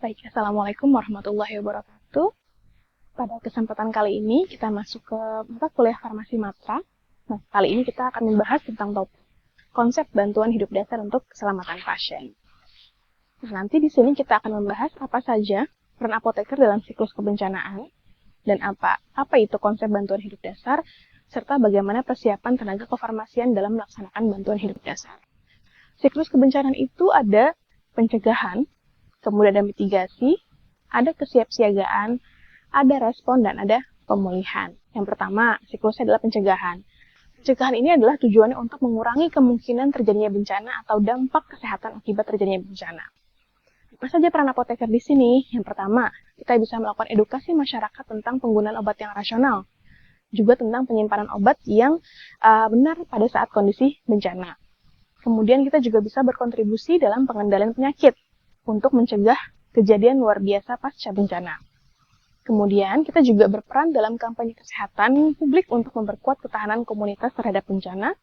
Baik, Assalamualaikum warahmatullahi wabarakatuh. Pada kesempatan kali ini kita masuk ke mata kuliah farmasi matra. Nah, kali ini kita akan membahas tentang topik konsep bantuan hidup dasar untuk keselamatan pasien. Nah, nanti di sini kita akan membahas apa saja peran apoteker dalam siklus kebencanaan dan apa itu konsep bantuan hidup dasar serta bagaimana persiapan tenaga kefarmasian dalam melaksanakan bantuan hidup dasar. Siklus kebencanaan itu ada pencegahan, kemudian ada mitigasi, ada kesiapsiagaan, ada respon, dan ada pemulihan. Yang pertama, siklusnya adalah pencegahan. Pencegahan ini adalah tujuannya untuk mengurangi kemungkinan terjadinya bencana atau dampak kesehatan akibat terjadinya bencana. Apa saja peran apoteker di sini? Yang pertama, kita bisa melakukan edukasi masyarakat tentang penggunaan obat yang rasional, juga tentang penyimpanan obat yang benar pada saat kondisi bencana. Kemudian kita juga bisa berkontribusi dalam pengendalian penyakit untuk mencegah kejadian luar biasa pasca bencana. Kemudian kita juga berperan dalam kampanye kesehatan publik untuk memperkuat ketahanan komunitas terhadap bencana,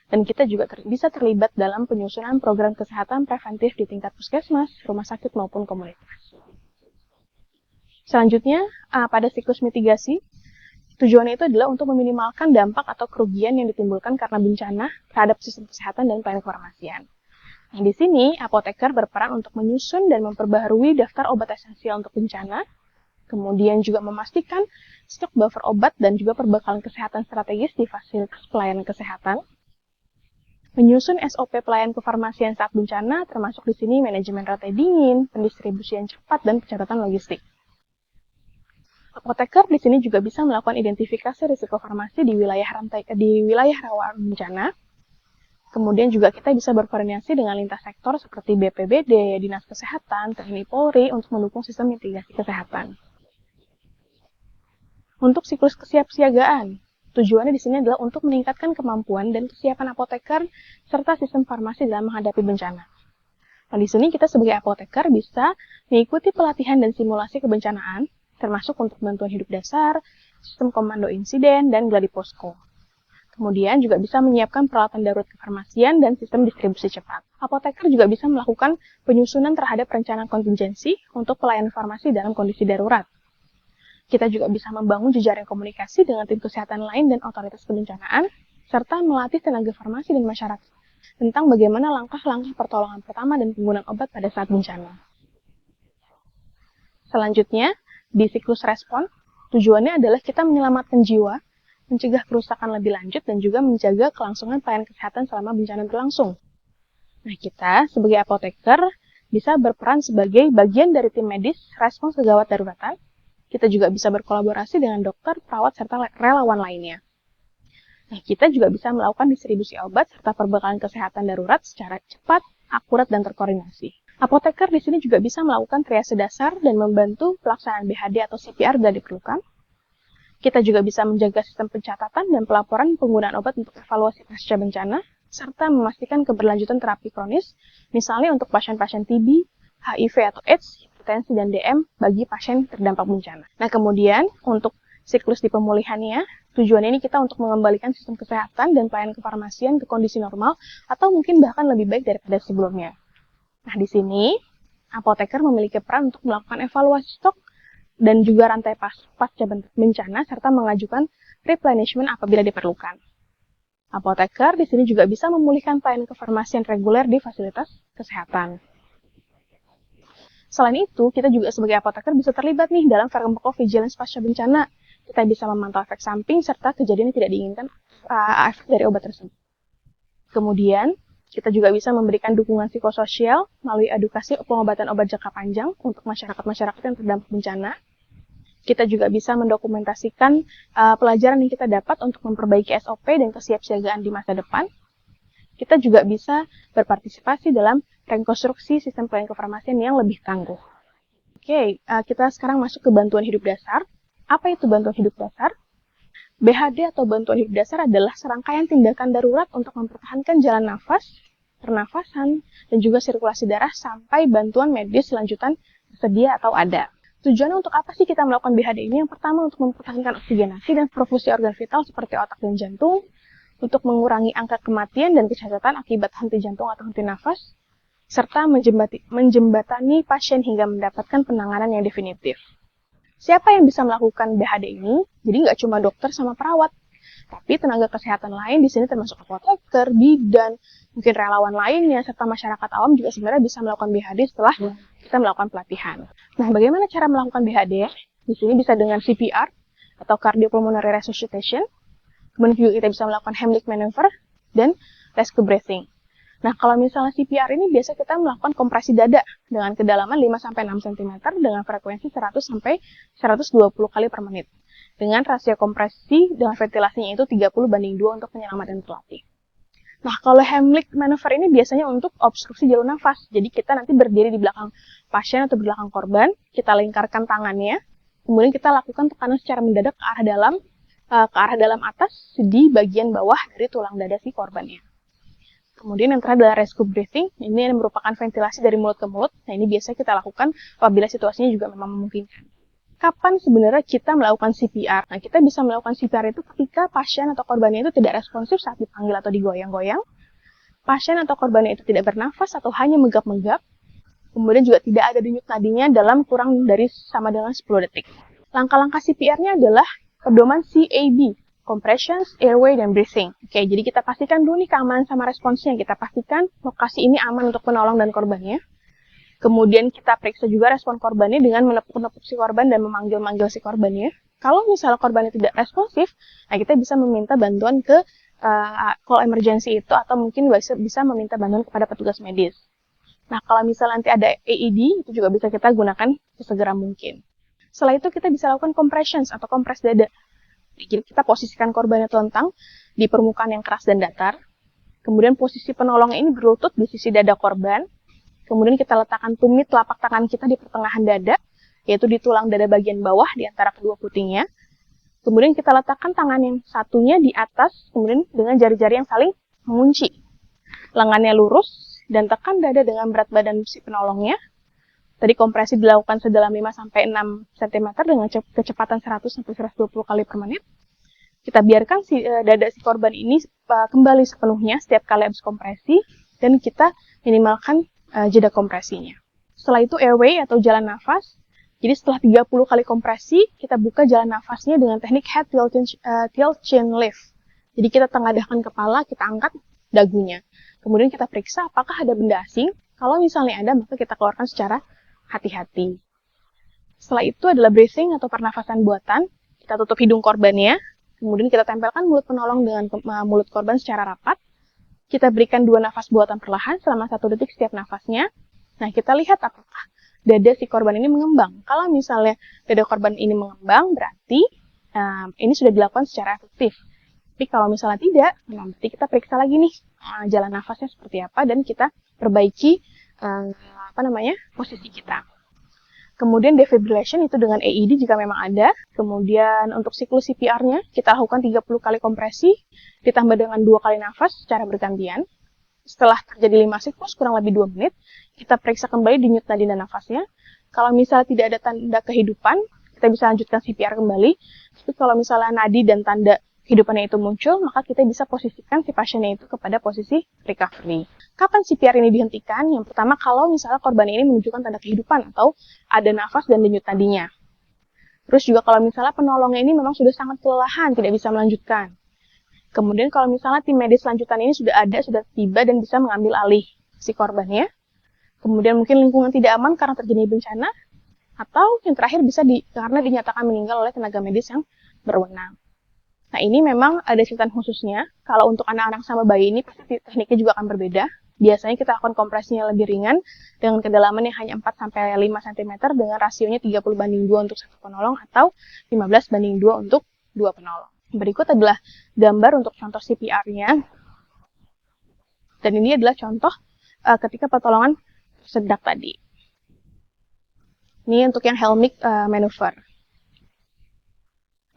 dan kita juga bisa terlibat dalam penyusunan program kesehatan preventif di tingkat puskesmas, rumah sakit maupun komunitas. Selanjutnya, pada siklus mitigasi, tujuannya itu adalah untuk meminimalkan dampak atau kerugian yang ditimbulkan karena bencana terhadap sistem kesehatan dan pelayanan kefarmasian. Nah, di sini, apoteker berperan untuk menyusun dan memperbaharui daftar obat esensial untuk bencana, kemudian juga memastikan stok buffer obat dan juga perbekalan kesehatan strategis di fasilitas pelayanan kesehatan, menyusun SOP pelayanan kefarmasian saat bencana, termasuk di sini manajemen rantai dingin, pendistribusian cepat, dan pencatatan logistik. Apoteker di sini juga bisa melakukan identifikasi risiko farmasi di wilayah rawan bencana. Kemudian juga kita bisa berkoordinasi dengan lintas sektor seperti BPBD, Dinas Kesehatan, TNI Polri untuk mendukung sistem mitigasi kesehatan. Untuk siklus kesiapsiagaan, tujuannya di sini adalah untuk meningkatkan kemampuan dan kesiapan apoteker serta sistem farmasi dalam menghadapi bencana. Nah, di sini kita sebagai apoteker bisa mengikuti pelatihan dan simulasi kebencanaan, termasuk untuk bantuan hidup dasar, sistem komando insiden, dan gladi posko. Kemudian juga bisa menyiapkan peralatan darurat kefarmasian dan sistem distribusi cepat. Apoteker juga bisa melakukan penyusunan terhadap rencana kontingensi untuk pelayanan farmasi dalam kondisi darurat. Kita juga bisa membangun jejaring komunikasi dengan tim kesehatan lain dan otoritas kebencanaan, serta melatih tenaga farmasi dan masyarakat tentang bagaimana langkah-langkah pertolongan pertama dan penggunaan obat pada saat bencana. Selanjutnya, di siklus respon, tujuannya adalah kita menyelamatkan jiwa, mencegah kerusakan lebih lanjut, dan juga menjaga kelangsungan pelayanan kesehatan selama bencana berlangsung. Nah, kita sebagai apoteker bisa berperan sebagai bagian dari tim medis respons kegawat daruratan. Kita juga bisa berkolaborasi dengan dokter, perawat, serta relawan lainnya. Nah, kita juga bisa melakukan distribusi obat serta perbekalan kesehatan darurat secara cepat, akurat, dan terkoordinasi. Apoteker di sini juga bisa melakukan triase dasar dan membantu pelaksanaan BHD atau CPR bila diperlukan. Kita juga bisa menjaga sistem pencatatan dan pelaporan penggunaan obat untuk evaluasi pasca bencana, serta memastikan keberlanjutan terapi kronis, misalnya untuk pasien-pasien TB, HIV atau AIDS, hipertensi, dan DM bagi pasien terdampak bencana. Nah, kemudian untuk siklus di pemulihannya, tujuannya ini kita untuk mengembalikan sistem kesehatan dan pelayanan kefarmasian ke kondisi normal, atau mungkin bahkan lebih baik daripada sebelumnya. Nah, di sini, apoteker memiliki peran untuk melakukan evaluasi stok dan juga rantai pasca bencana, serta mengajukan replenishment apabila diperlukan. Apoteker di sini juga bisa memulihkan pelayanan kefarmasian reguler di fasilitas kesehatan. Selain itu, kita juga sebagai apoteker bisa terlibat nih dalam pharmacovigilance pasca bencana. Kita bisa memantau efek samping serta kejadian yang tidak diinginkan efek dari obat tersebut. Kemudian, kita juga bisa memberikan dukungan psikososial melalui edukasi pengobatan obat jangka panjang untuk masyarakat-masyarakat yang terdampak bencana. Kita juga bisa mendokumentasikan pelajaran yang kita dapat untuk memperbaiki SOP dan kesiapsiagaan di masa depan. Kita juga bisa berpartisipasi dalam rekonstruksi sistem pelayanan kefarmasian yang lebih tangguh. Oke, kita sekarang masuk ke bantuan hidup dasar. Apa itu bantuan hidup dasar? BHD atau bantuan hidup dasar adalah serangkaian tindakan darurat untuk mempertahankan jalan nafas, pernafasan, dan juga sirkulasi darah sampai bantuan medis lanjutan tersedia atau ada. Tujuannya untuk apa sih kita melakukan BHD ini? Yang pertama, untuk mempertahankan oksigenasi dan perfusi organ vital seperti otak dan jantung, untuk mengurangi angka kematian dan kecacatan akibat henti jantung atau henti nafas, serta menjembatani pasien hingga mendapatkan penanganan yang definitif. Siapa yang bisa melakukan BHD ini? Jadi nggak cuma dokter sama perawat, tapi tenaga kesehatan lain di sini termasuk apoteker, bidan, mungkin relawan lainnya, serta masyarakat awam juga sebenarnya bisa melakukan BHD setelah kita melakukan pelatihan. Nah, bagaimana cara melakukan BHD? Di sini bisa dengan CPR atau cardiopulmonary resuscitation. Kemudian juga kita bisa melakukan Heimlich maneuver dan rescue breathing. Nah, kalau misalnya CPR ini biasa kita melakukan kompresi dada dengan kedalaman 5-6 cm dengan frekuensi 100-120 kali per menit. Dengan rasio kompresi dengan ventilasinya itu 30:2 untuk penyelamat dan pelatih. Nah, kalau Heimlich maneuver ini biasanya untuk obstruksi jalur nafas. Jadi kita nanti berdiri di belakang pasien atau belakang korban, kita lingkarkan tangannya, kemudian kita lakukan tekanan secara mendadak ke arah dalam atas di bagian bawah dari tulang dada si korbannya. Kemudian yang terakhir adalah rescue breathing. Ini yang merupakan ventilasi dari mulut ke mulut. Nah, ini biasanya kita lakukan apabila situasinya juga memang memungkinkan. Kapan sebenarnya kita melakukan CPR? Nah, kita bisa melakukan CPR itu ketika pasien atau korbannya itu tidak responsif saat dipanggil atau digoyang-goyang, pasien atau korbannya itu tidak bernafas atau hanya menggap-menggap, kemudian juga tidak ada denyut nadinya dalam kurang dari sama dengan 10 detik. Langkah-langkah CPR-nya adalah pedoman CAB, compressions, airway, dan breathing. Oke, jadi kita pastikan dulu nih keamanan sama responsnya. Kita pastikan lokasi ini aman untuk penolong dan korbannya. Kemudian kita periksa juga respon korbannya dengan menepuk-nepuk si korban dan memanggil-manggil si korbannya. Kalau misalnya korbannya tidak responsif, nah kita bisa meminta bantuan ke call emergency itu, atau mungkin bisa meminta bantuan kepada petugas medis. Nah, kalau misalnya nanti ada AED, itu juga bisa kita gunakan sesegera mungkin. Setelah itu kita bisa lakukan compressions atau kompres dada. Jadi kita posisikan korbannya telentang di permukaan yang keras dan datar. Kemudian posisi penolongnya ini berlutut di sisi dada korban. Kemudian kita letakkan tumit telapak tangan kita di pertengahan dada, yaitu di tulang dada bagian bawah di antara kedua putingnya. Kemudian kita letakkan tangan yang satunya di atas, kemudian dengan jari-jari yang saling mengunci. Lengannya lurus dan tekan dada dengan berat badan si penolongnya. Tadi kompresi dilakukan sedalam 5-6 cm dengan kecepatan 100-120 kali per menit. Kita biarkan dada si korban ini kembali sepenuhnya setiap kali habis kompresi, dan kita minimalkan jeda kompresinya. Setelah itu airway atau jalan nafas. Jadi setelah 30 kali kompresi, kita buka jalan nafasnya dengan teknik head tilt chin lift. Jadi kita tengadahkan kepala, kita angkat dagunya. Kemudian kita periksa apakah ada benda asing. Kalau misalnya ada, maka kita keluarkan secara hati-hati. Setelah itu adalah breathing atau pernafasan buatan. Kita tutup hidung korbannya, kemudian kita tempelkan mulut penolong dengan mulut korban secara rapat. Kita berikan 2 nafas buatan perlahan selama 1 detik setiap nafasnya. Nah, kita lihat apakah dada si korban ini mengembang. Kalau misalnya dada korban ini mengembang, berarti ini sudah dilakukan secara efektif. Tapi kalau misalnya tidak, nanti kita periksa lagi nih jalan nafasnya seperti apa, dan kita perbaiki posisi kita. Kemudian defibrillation itu dengan AED jika memang ada. Kemudian untuk siklus CPR-nya kita lakukan 30 kali kompresi ditambah dengan 2 kali nafas secara bergantian. Setelah terjadi 5 siklus kurang lebih 2 menit, kita periksa kembali denyut nadi dan nafasnya. Kalau misalnya tidak ada tanda kehidupan, kita bisa lanjutkan CPR kembali. Tapi kalau misalnya nadi dan tanda kehidupannya itu muncul, maka kita bisa posisikan si pasiennya itu kepada posisi recovery. Kapan CPR ini dihentikan? Yang pertama, kalau misalnya korban ini menunjukkan tanda kehidupan atau ada nafas dan denyut nadinya. Terus juga kalau misalnya penolongnya ini memang sudah sangat kelelahan, tidak bisa melanjutkan. Kemudian kalau misalnya tim medis lanjutan ini sudah tiba dan bisa mengambil alih si korbannya. Kemudian mungkin lingkungan tidak aman karena terjadi bencana, atau yang terakhir bisa karena dinyatakan meninggal oleh tenaga medis yang berwenang. Nah, ini memang ada catatan khususnya. Kalau untuk anak-anak sama bayi ini, pasti tekniknya juga akan berbeda. Biasanya kita lakukan kompresinya lebih ringan, dengan kedalaman yang hanya 4-5 cm, dengan rasionya 30:2 untuk 1 penolong, atau 15:2 untuk 2 penolong. Berikut adalah gambar untuk contoh CPR-nya. Dan ini adalah contoh ketika pertolongan sedak tadi. Ini untuk yang Heimlich maneuver.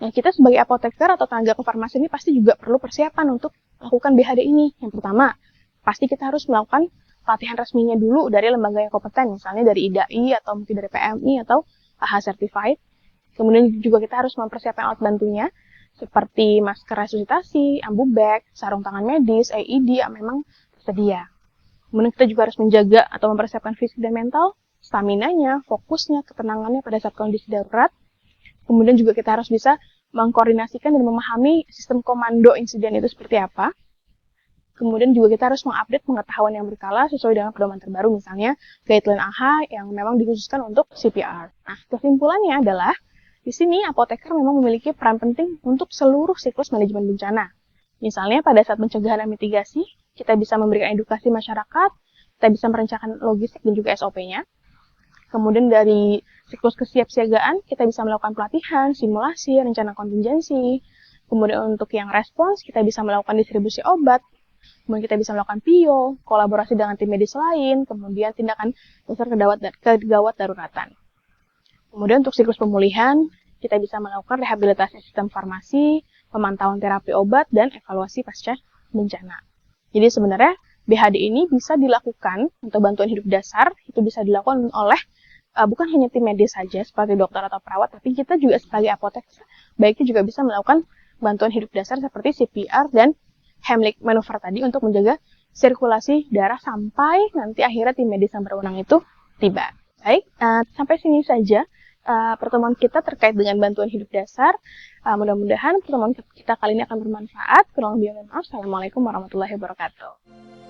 Nah, kita sebagai apoteker atau tenaga kefarmasi ini pasti juga perlu persiapan untuk melakukan BHD ini. Yang pertama, pasti kita harus melakukan pelatihan resminya dulu dari lembaga yang kompeten, misalnya dari IDAI atau mungkin dari PMI atau AHA Certified. Kemudian juga kita harus mempersiapkan alat bantunya, seperti masker resusitasi, ambu bag, sarung tangan medis, AED yang memang tersedia. Kemudian kita juga harus menjaga atau mempersiapkan fisik dan mental, stamina-nya, fokusnya, ketenangannya pada saat kondisi darurat. Kemudian juga kita harus bisa mengkoordinasikan dan memahami sistem komando insiden itu seperti apa. Kemudian juga kita harus mengupdate pengetahuan yang berkala sesuai dengan pedoman terbaru, misalnya guideline AHA yang memang dikhususkan untuk CPR. Nah, kesimpulannya adalah di sini apoteker memang memiliki peran penting untuk seluruh siklus manajemen bencana. Misalnya pada saat pencegahan dan mitigasi, kita bisa memberikan edukasi masyarakat, kita bisa merencanakan logistik dan juga SOP-nya. Kemudian dari siklus kesiapsiagaan, kita bisa melakukan pelatihan, simulasi, rencana kontingensi. Kemudian untuk yang respons, kita bisa melakukan distribusi obat. Kemudian kita bisa melakukan PIO, kolaborasi dengan tim medis lain, kemudian tindakan dasar kegawat daruratan. Kemudian untuk siklus pemulihan, kita bisa melakukan rehabilitasi sistem farmasi, pemantauan terapi obat, dan evaluasi pasca bencana. Jadi sebenarnya BHD ini bisa dilakukan untuk bantuan hidup dasar, itu bisa dilakukan oleh bukan hanya tim medis saja seperti dokter atau perawat, tapi kita juga sebagai apoteker baiknya juga bisa melakukan bantuan hidup dasar seperti CPR dan Heimlich manuver tadi untuk menjaga sirkulasi darah sampai nanti akhirnya tim medis yang berwenang itu tiba. Baik, sampai sini saja pertemuan kita terkait dengan bantuan hidup dasar. Mudah-mudahan pertemuan kita kali ini akan bermanfaat. Kurang lebih mohon maaf. Assalamualaikum warahmatullahi wabarakatuh.